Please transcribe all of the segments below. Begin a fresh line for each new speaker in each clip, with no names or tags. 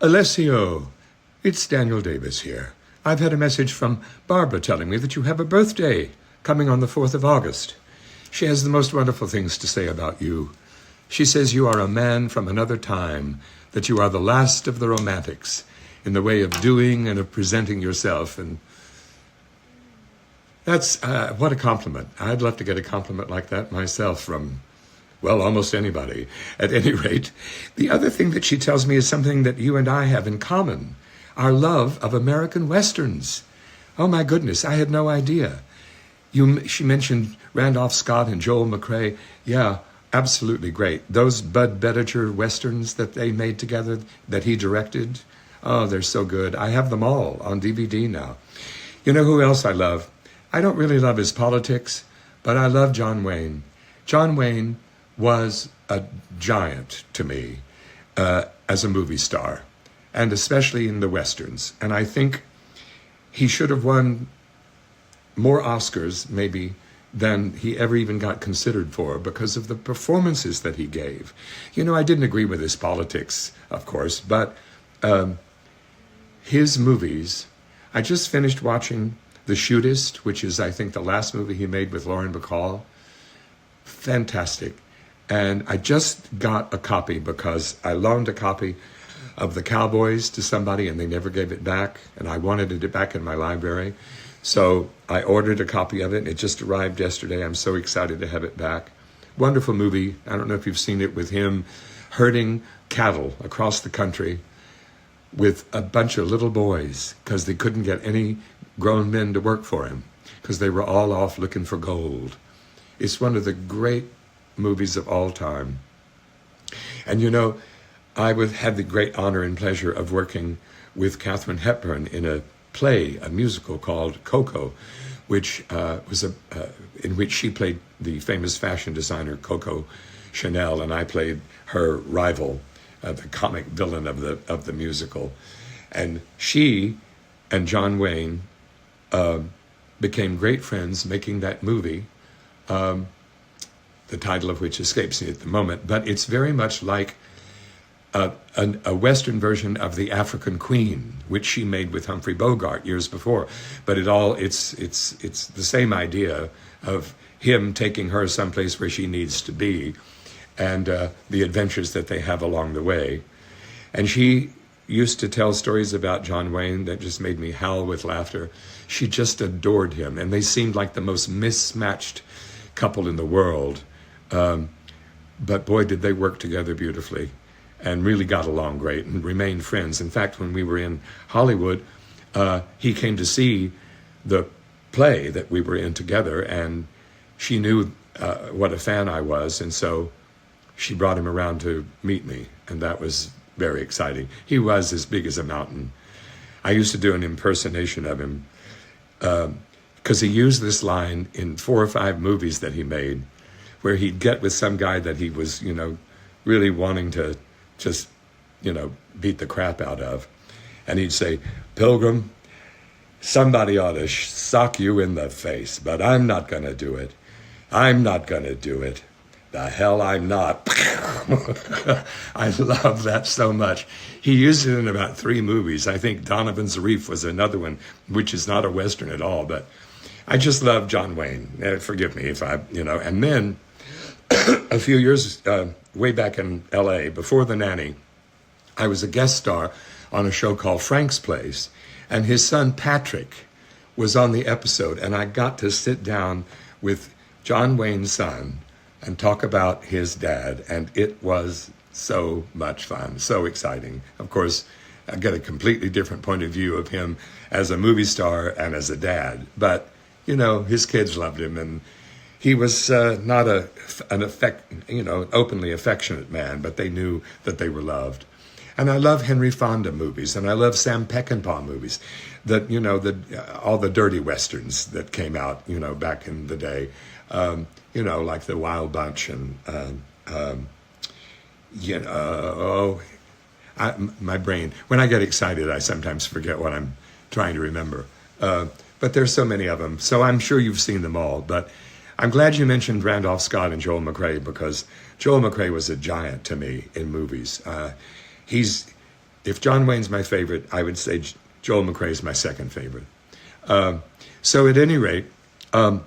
Alessio, it's Daniel Davis here. I've had a message from Barbara telling me that you have a birthday coming on the 4th of August. She has the most wonderful things to say about you. She says you are a man from another time, that you are the last of the romantics in the way of doing and of presenting yourself. And that's, what a compliment. I'd love to get a compliment like that myself from, well, almost anybody. At any rate, the other thing that she tells me is something that you and I have in common, our love of American Westerns. Oh my goodness, I had no idea. She mentioned Randolph Scott and Joel McCrea. Yeah, absolutely great. Those Bud Bettinger Westerns that they made together, that he directed, oh, they're so good. I have them all on DVD now. You know who else I love? I don't really love his politics, but I love John Wayne. John Wayne was a giant to me as a movie star, and especially in the Westerns. And I think he should have won more Oscars, maybe, than he ever even got considered for because of the performances that he gave. You know, I didn't agree with his politics, of course, but his movies, I just finished watching The Shootist, which is, I think, the last movie he made with Lauren Bacall. Fantastic. And I just got a copy because I loaned a copy of The Cowboys to somebody and they never gave it back, and I wanted it back in my library. So I ordered a copy of it. It just arrived yesterday. I'm so excited to have it back. Wonderful movie. I don't know if you've seen it, with him herding cattle across the country with a bunch of little boys because they couldn't get any grown men to work for him because they were all off looking for gold. It's one of the great movies of all time. And you know, I had the great honor and pleasure of working with Katharine Hepburn in a play, a musical called Coco, which was in which she played the famous fashion designer Coco Chanel, and I played her rival, the comic villain of the musical. And she and John Wayne became great friends making that movie, the title of which escapes me at the moment, but it's very much like a Western version of The African Queen, which she made with Humphrey Bogart years before. But it's the same idea of him taking her someplace where she needs to be, and the adventures that they have along the way. And she used to tell stories about John Wayne that just made me howl with laughter. She just adored him, and they seemed like the most mismatched couple in the world. But boy, did they work together beautifully and really got along great and remained friends. In fact, when we were in Hollywood, he came to see the play that we were in together, and she knew what a fan I was, and so she brought him around to meet me, and that was very exciting. He was as big as a mountain. I used to do an impersonation of him because he used this line in 4 or 5 movies that he made, where he'd get with some guy that he was, you know, really wanting to just, you know, beat the crap out of. And he'd say, "Pilgrim, somebody ought to sock you in the face, but I'm not going to do it. I'm not going to do it. The hell I'm not." I love that so much. He used it in about 3 movies. I think Donovan's Reef was another one, which is not a Western at all, but I just love John Wayne. Forgive me if I, you know, and then a few years, way back in LA, before The Nanny, I was a guest star on a show called Frank's Place, and his son Patrick was on the episode, and I got to sit down with John Wayne's son and talk about his dad, and it was so much fun, so exciting. Of course, I get a completely different point of view of him as a movie star and as a dad, but, you know, his kids loved him, and he was not an openly affectionate man, but they knew that they were loved. And I love Henry Fonda movies, and I love Sam Peckinpah movies, that, you know, all the dirty westerns that came out, you know, back in the day, you know, like The Wild Bunch and you know, my brain, when I get excited, I sometimes forget what I'm trying to remember. But there's so many of them, so I'm sure you've seen them all. But I'm glad you mentioned Randolph Scott and Joel McCrea, because Joel McCrea was a giant to me in movies. He's if John Wayne's my favorite, I would say Joel McRae's my second favorite. So at any rate, I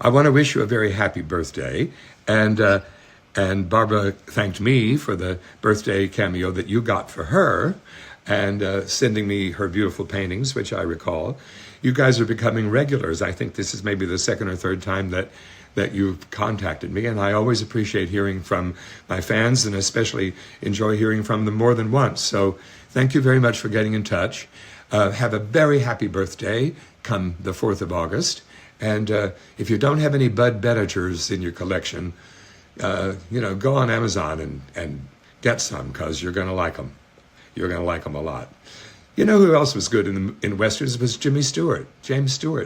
want to wish you a very happy birthday. And Barbara thanked me for the birthday cameo that you got for her, and sending me her beautiful paintings, which I recall. You guys are becoming regulars. I think this is maybe the second or third time that you've contacted me, and I always appreciate hearing from my fans, and especially enjoy hearing from them more than once. So thank you very much for getting in touch. Have a very happy birthday come the 4th of August. And if you don't have any Bud Bedingers in your collection, go on Amazon and get some, because you're going to like them. You're going to like them a lot. You know who else was good in Westerns was James Stewart.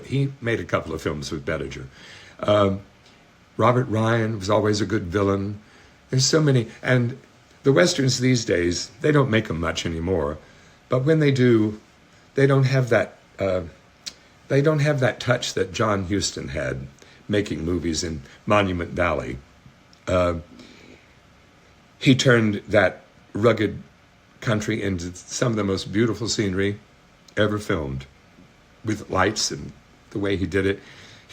He made a couple of films with Bedinger. Robert Ryan was always a good villain. There's so many. And the Westerns these days, they don't make them much anymore. But when they do, they don't have that touch that John Huston had making movies in Monument Valley. He turned that rugged country into some of the most beautiful scenery ever filmed, with lights and the way he did it.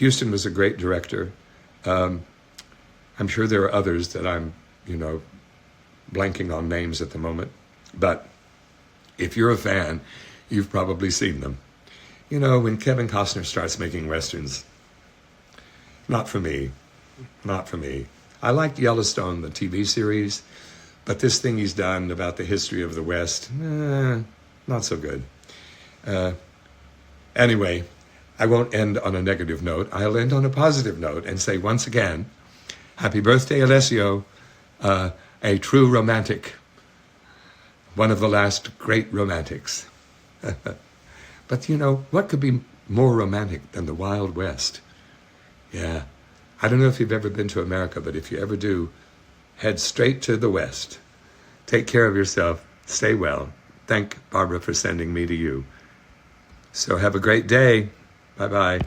Huston was a great director. I'm sure there are others that I'm, blanking on names at the moment. But if you're a fan, you've probably seen them. When Kevin Costner starts making Westerns, not for me. Not for me. I liked Yellowstone, the TV series, but this thing he's done about the history of the West, not so good. Anyway, I won't end on a negative note. I'll end on a positive note and say once again, happy birthday, Alessio, a true romantic, one of the last great romantics. But what could be more romantic than the Wild West? Yeah. I don't know if you've ever been to America, but if you ever do, head straight to the West. Take care of yourself. Stay well. Thank Barbara for sending me to you. So have a great day. Bye-bye.